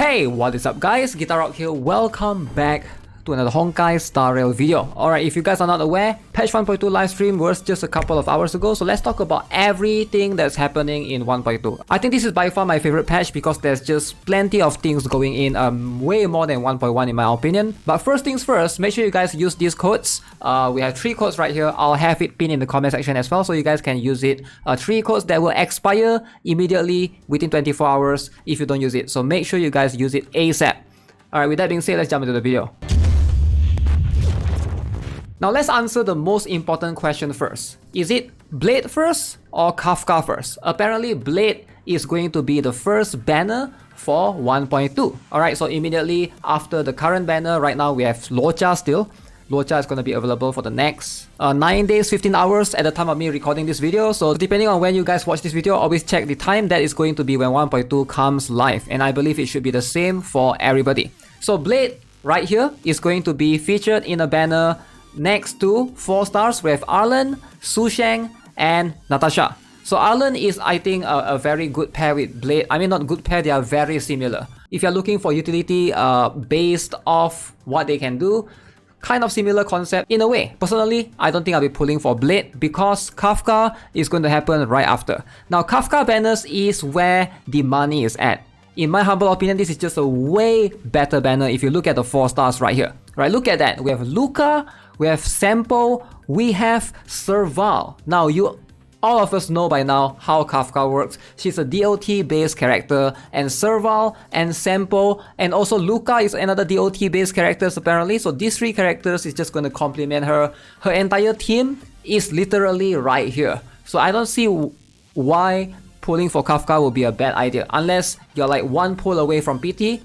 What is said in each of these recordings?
Hey, what is up guys? GuitarRock here. Welcome back to another Honkai Star Rail video. Alright, if you guys are not aware, patch 1.2 livestream was just a couple of hours ago, so let's talk about everything that's happening in 1.2. I think this is by far my favorite patch because there's just plenty of things going in, way more than 1.1 in my opinion. But first things first, make sure you guys use these codes. We have 3 codes right here. I'll have it pinned in the comment section as well, so you guys can use it. 3 codes that will expire immediately within 24 hours if you don't use it. So make sure you guys use it ASAP. Alright, with that being said, let's jump into the video. Now let's answer the most important question first. Is it Blade first or Kafka first? Apparently Blade is going to be the first banner for 1.2. Alright, so immediately after the current banner, right now we have Locha still. Locha is going to be available for the next 9 days, 15 hours at the time of me recording this video. So depending on when you guys watch this video, always check the time. That is going to be when 1.2 comes live. And I believe it should be the same for everybody. So Blade right here is going to be featured in a banner next to 4 stars. We have Arlen, Su Sheng, and Natasha. So Arlen is, I think, a very good pair with Blade. I mean, not good pair, they are very similar. If you're looking for utility based off what they can do, kind of similar concept in a way. Personally, I don't think I'll be pulling for Blade because Kafka is going to happen right after. Now, Kafka banners is where the money is at. In my humble opinion, this is just a way better banner if you look at the 4 stars right here. Right, look at that. We have Luca, we have Sampo, we have Serval. Now, all of us know by now how Kafka works. She's a DOT based character, and Serval and Sampo and also Luca is another DOT based characters apparently. So these 3 characters is just going to complement her. Her entire team is literally right here. So I don't see why pulling for Kafka will be a bad idea. Unless you're like 1 pull away from PT,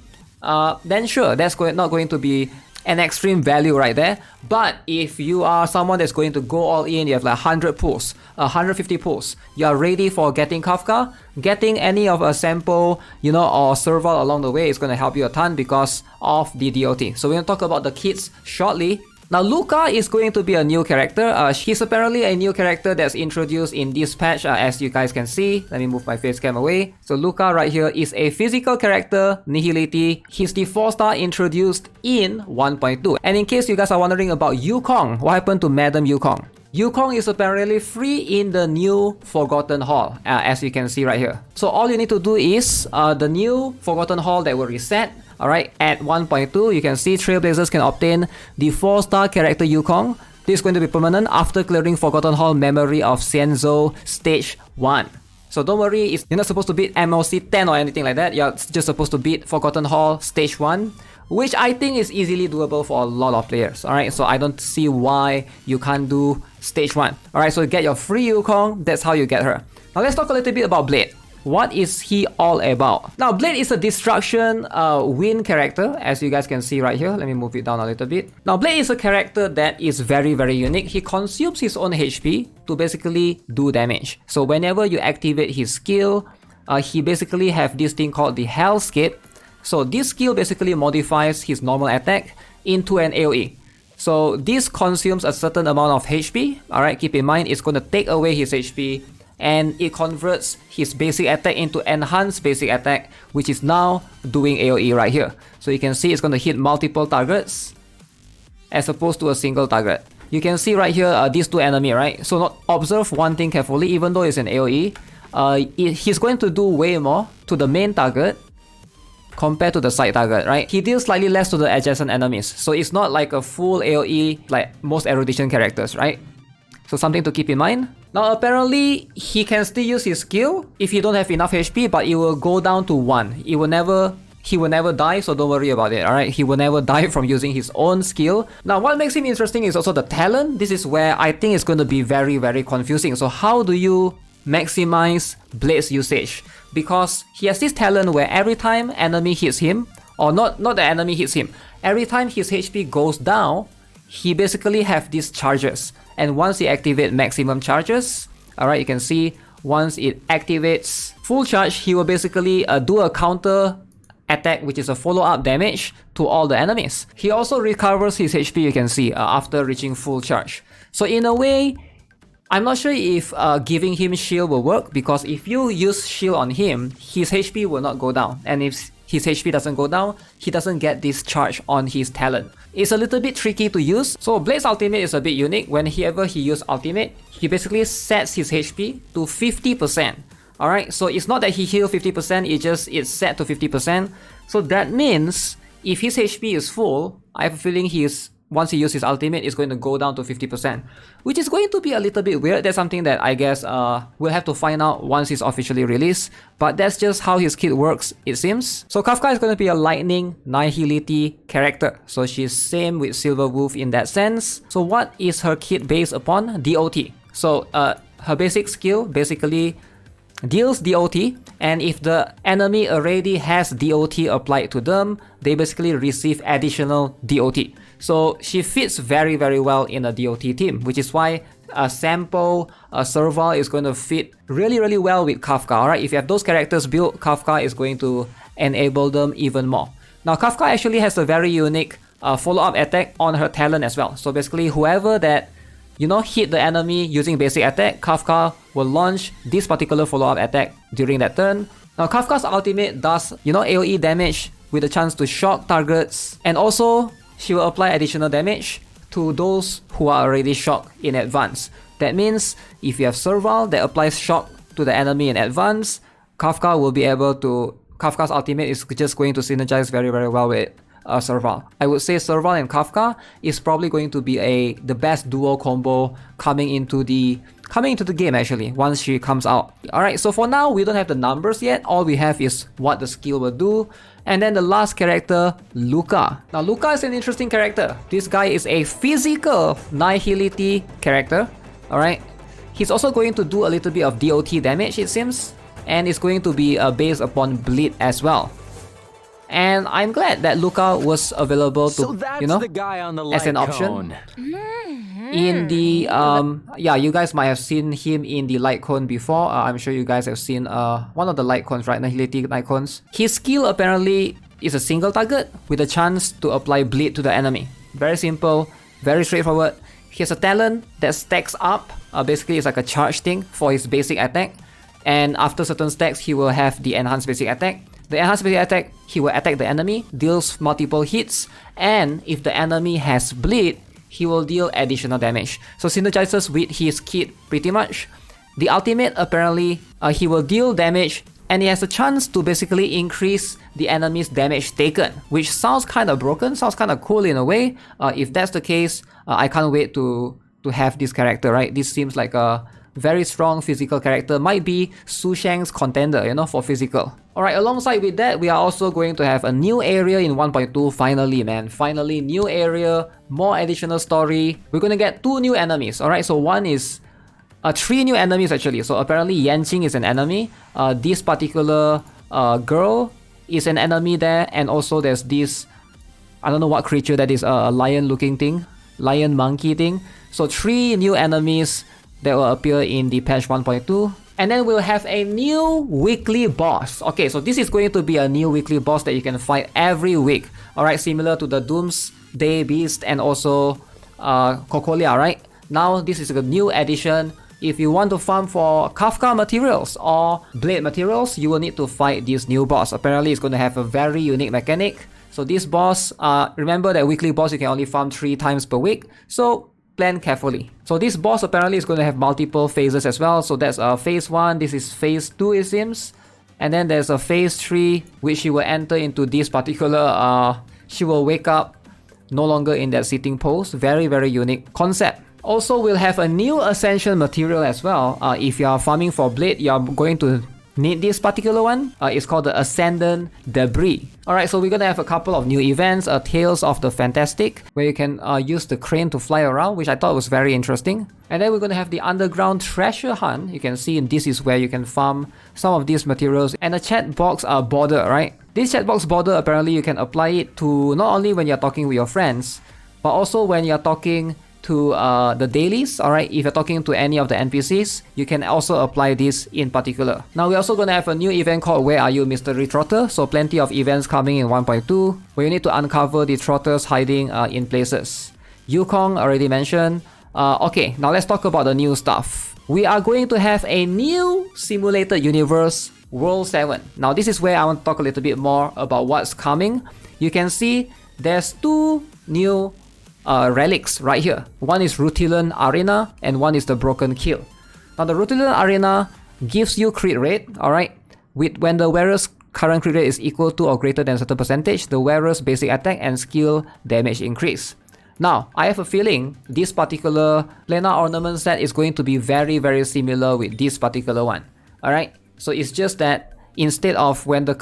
then sure, that's not going to be an extreme value right there. But if you are someone that's going to go all in, you have like 100 pulls, 150 pulls, you are ready for getting Kafka, getting any of a sample, or Serval along the way is going to help you a ton because of the DOT. So we're going to talk about the kits shortly. Now Luca is going to be a new character. She's apparently a new character that's introduced in this patch, as you guys can see. Let me move my face cam away. So Luca right here is a physical character, Nihility. He's the 4-star introduced in 1.2. And in case you guys are wondering about Yukong, what happened to Madam Yukong? Yukong is apparently free in the new Forgotten Hall, as you can see right here. So all you need to do is the new Forgotten Hall that will reset. Alright, at 1.2, you can see Trailblazers can obtain the 4-star character Yukong. This is going to be permanent after clearing Forgotten Hall Memory of Senzo Stage 1. So don't worry, you're not supposed to beat MLC 10 or anything like that. You're just supposed to beat Forgotten Hall Stage 1, which I think is easily doable for a lot of players. Alright, so I don't see why you can't do Stage 1. Alright, so you get your free Yukong, that's how you get her. Now let's talk a little bit about Blade. What is he all about? Now, Blade is a destruction wind character, as you guys can see right here. Let me move it down a little bit. Now, Blade is a character that is very, very unique. He consumes his own HP to basically do damage. So whenever you activate his skill, he basically have this thing called the Hellscape. So this skill basically modifies his normal attack into an AoE. So this consumes a certain amount of HP. Alright, keep in mind, it's going to take away his HP and it converts his basic attack into enhanced basic attack, which is now doing AoE right here. So you can see it's going to hit multiple targets as opposed to a single target. You can see right here these 2 enemies, right? So observe one thing carefully. Even though it's an AoE, he's going to do way more to the main target compared to the side target, right? He deals slightly less to the adjacent enemies. So it's not like a full AoE like most erudition characters, right? So something to keep in mind. Now apparently he can still use his skill if you don't have enough HP, but it will go down to 1. He will never die, so don't worry about it, alright? He will never die from using his own skill. Now what makes him interesting is also the talent. This is where I think it's going to be very, very confusing. So how do you maximize Blade's usage? Because he has this talent where every time enemy hits him, or not the enemy hits him, every time his HP goes down, he basically have these charges. And once he activates maximum charges, alright, you can see once it activates full charge, he will basically do a counter attack, which is a follow-up damage to all the enemies. He also recovers his HP, you can see, after reaching full charge. So in a way, I'm not sure if giving him shield will work, because if you use shield on him, his HP will not go down. And if his HP doesn't go down, he doesn't get this charge on his talent. It's a little bit tricky to use. So Blade's ultimate is a bit unique. Whenever he uses ultimate, he basically sets his HP to 50%. Alright, so it's not that he heals 50%, it's set to 50%. So that means if his HP is full, I have a feeling once he uses his ultimate, it's going to go down to 50%, which is going to be a little bit weird. That's something that I guess we'll have to find out once it's officially released, but that's just how his kit works, it seems. So Kafka is going to be a lightning nihility character, so she's same with Silver Wolf in that sense. So what is her kit based upon? DOT. So her basic skill basically deals DOT, and if the enemy already has DOT applied to them, they basically receive additional DOT. So she fits very well in a DOT team, which is why a Sampo, a Serval is going to fit really well with Kafka. Alright, if you have those characters built, Kafka is going to enable them even more. Now Kafka actually has a very unique follow-up attack on her talent as well. So basically whoever that hit the enemy using basic attack, Kafka will launch this particular follow-up attack during that turn. Now Kafka's ultimate does, AoE damage with a chance to shock targets, and also she will apply additional damage to those who are already shocked in advance. That means if you have Serval that applies shock to the enemy in advance, Kafka's ultimate is just going to synergize very well with Serval. I would say Serval and Kafka is probably going to be the best duo combo coming into the game actually once she comes out. Alright, so for now we don't have the numbers yet. All we have is what the skill will do. And then the last character, Luca. Now Luca is an interesting character. This guy is a physical nihility character. Alright, he's also going to do a little bit of DOT damage, it seems, and it's going to be based upon bleed as well. And I'm glad that Luca was available to, the guy on the as an option. In the, you guys might have seen him in the light cone before. I'm sure you guys have seen one of the light cones, right? Nihility light cones. His skill apparently is a single target with a chance to apply bleed to the enemy. Very simple, very straightforward. He has a talent that stacks up. Basically, it's like a charge thing for his basic attack. And after certain stacks, he will have the enhanced basic attack. The enhanced basic attack, he will attack the enemy, deals multiple hits, and if the enemy has bleed, he will deal additional damage. So synergizes with his kit pretty much. The ultimate, apparently, he will deal damage, and he has a chance to basically increase the enemy's damage taken, which sounds kind of broken, sounds kind of cool in a way. If that's the case, I can't wait to have this character, right? This seems like a very strong physical character, might be Su Shang's contender, for physical. Alright, alongside with that, we are also going to have a new area in 1.2, finally man, finally new area, more additional story. We're gonna get 2 new enemies, alright, so one is 3 new enemies actually. So apparently Yanqing is an enemy, this particular girl is an enemy there, and also there's this, I don't know what creature that is, a lion looking thing, lion monkey thing. So 3 new enemies that will appear in the patch 1.2. And then we'll have a new weekly boss. Okay, so this is going to be a new weekly boss that you can fight every week. Alright, similar to the Doomsday Beast and also Kokolia, right? Now this is a new addition. If you want to farm for Kafka materials or Blade materials, you will need to fight this new boss. Apparently it's going to have a very unique mechanic. So this boss, remember that weekly boss you can only farm 3 times per week. So plan carefully. So this boss apparently is going to have multiple phases as well. So that's phase 1, this is phase 2 it seems. And then there's a phase 3 which she will enter into this particular, she will wake up no longer in that sitting pose. Very unique concept. Also we'll have a new ascension material as well. If you are farming for Blade, you are going to need this particular one. It's called the Ascendant Debris. Alright, so we're gonna have a couple of new events, Tales of the Fantastic, where you can use the crane to fly around, which I thought was very interesting. And then we're gonna have the Underground Treasure Hunt. You can see this is where you can farm some of these materials. And the chat box border, right? This chat box border, apparently you can apply it to not only when you're talking with your friends, but also when you're talking to the dailies. Alright, if you're talking to any of the NPCs, you can also apply this in particular. Now we're also going to have a new event called Where Are You Mystery Trotter? So plenty of events coming in 1.2 where you need to uncover the trotters hiding in places. Yukong already mentioned. Okay, now let's talk about the new stuff. We are going to have a new simulated universe World 7. Now this is where I want to talk a little bit more about what's coming. You can see there's two new relics right here. One is Rutilan Arena and one is the Broken Kill. Now the Rutilan Arena gives you crit rate, alright? When the wearer's current crit rate is equal to or greater than a certain percentage, the wearer's basic attack and skill damage increase. Now, I have a feeling this particular planar ornament set is going to be very, very similar with this particular one. Alright, so it's just that instead of when the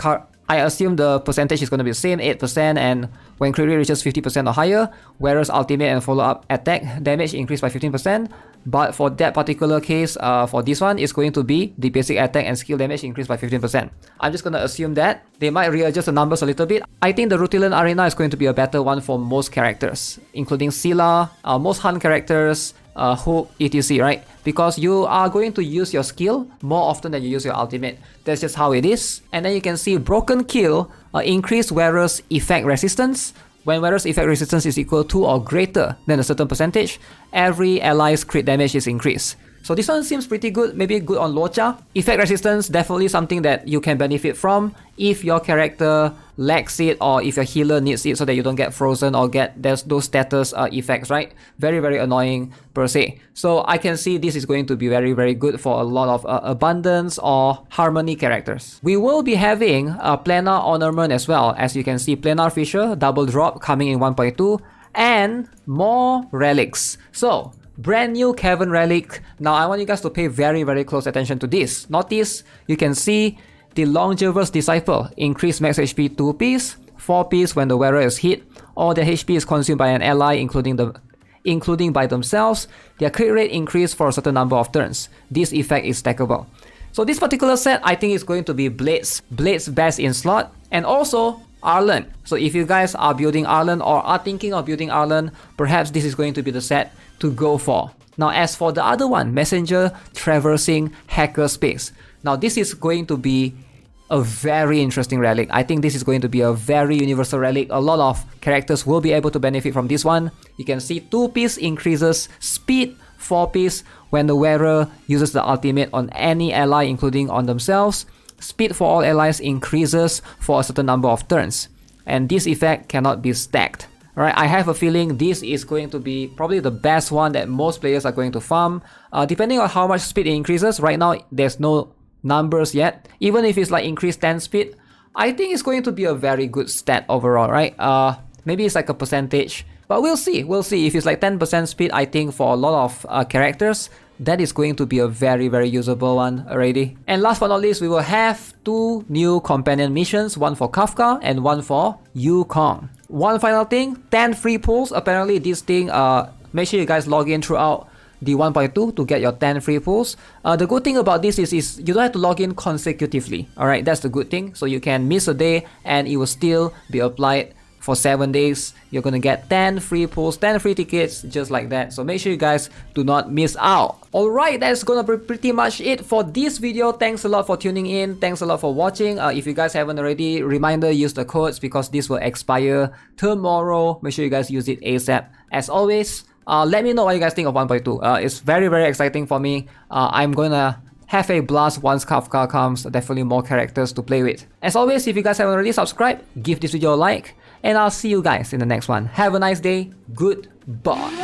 I assume the percentage is going to be the same, 8%, and when crit rate reaches 50% or higher, wearer's ultimate and follow-up attack damage increase by 15%. But for that particular case, for this one, it's going to be the basic attack and skill damage increased by 15%. I'm just going to assume that they might readjust the numbers a little bit. I think the Rutilan Arena is going to be a better one for most characters, including Scylla, most hunt characters, Hook, etc, right? Because you are going to use your skill more often than you use your ultimate. That's just how it is. And then you can see Broken Kill increase wearer's effect resistance. When wearer's effect resistance is equal to or greater than a certain percentage, every ally's crit damage is increased. So this one seems pretty good, maybe good on Locha. Effect resistance, definitely something that you can benefit from if your character lacks it or if your healer needs it so that you don't get frozen or get those status effects, right? Very, very annoying per se. So I can see this is going to be very, very good for a lot of abundance or harmony characters. We will be having a planar ornament as well. As you can see, planar fissure, double drop coming in 1.2 and more relics. So brand new Cavern Relic. Now I want you guys to pay very, very close attention to this. Notice you can see the Longevous Disciple increase max HP 2 piece, 4 piece when the wearer is hit, or their HP is consumed by an ally including by themselves. Their crit rate increase for a certain number of turns. This effect is stackable. So this particular set I think is going to be Blades best in slot, and also Arlen. So if you guys are building Arlen or are thinking of building Arlen, perhaps this is going to be the set to go for. Now as for the other one, Messenger Traversing Hacker Space. Now this is going to be a very interesting relic. I think this is going to be a very universal relic. A lot of characters will be able to benefit from this one. You can see 2 piece increases speed, 4 piece when the wearer uses the ultimate on any ally including on themselves. Speed for all allies increases for a certain number of turns. And this effect cannot be stacked. Alright, I have a feeling this is going to be probably the best one that most players are going to farm. Depending on how much speed it increases, right now there's no numbers yet. Even if it's like increased 10 speed, I think it's going to be a very good stat overall, right? Maybe it's like a percentage, but we'll see. We'll see. If it's like 10% speed, I think for a lot of characters, that is going to be a very, very usable one already. And last but not least, we will have 2 new companion missions, one for Kafka and one for Yukong. One final thing, 10 free pulls. Apparently this thing, make sure you guys log in throughout the 1.2 to get your 10 free pulls. The good thing about this is you don't have to log in consecutively. Alright, that's the good thing. So you can miss a day and it will still be applied for 7 days. You're gonna get 10 free pulls, 10 free tickets, just like that. So make sure you guys do not miss out. Alright, that's gonna be pretty much it for this video. Thanks a lot for tuning in. Thanks a lot for watching. If you guys haven't already, reminder, use the codes because this will expire tomorrow. Make sure you guys use it ASAP. As always, let me know what you guys think of 1.2. It's very, very exciting for me. I'm gonna have a blast once Kafka comes. Definitely more characters to play with. As always, if you guys haven't already subscribed, give this video a like. And I'll see you guys in the next one. Have a nice day. Goodbye.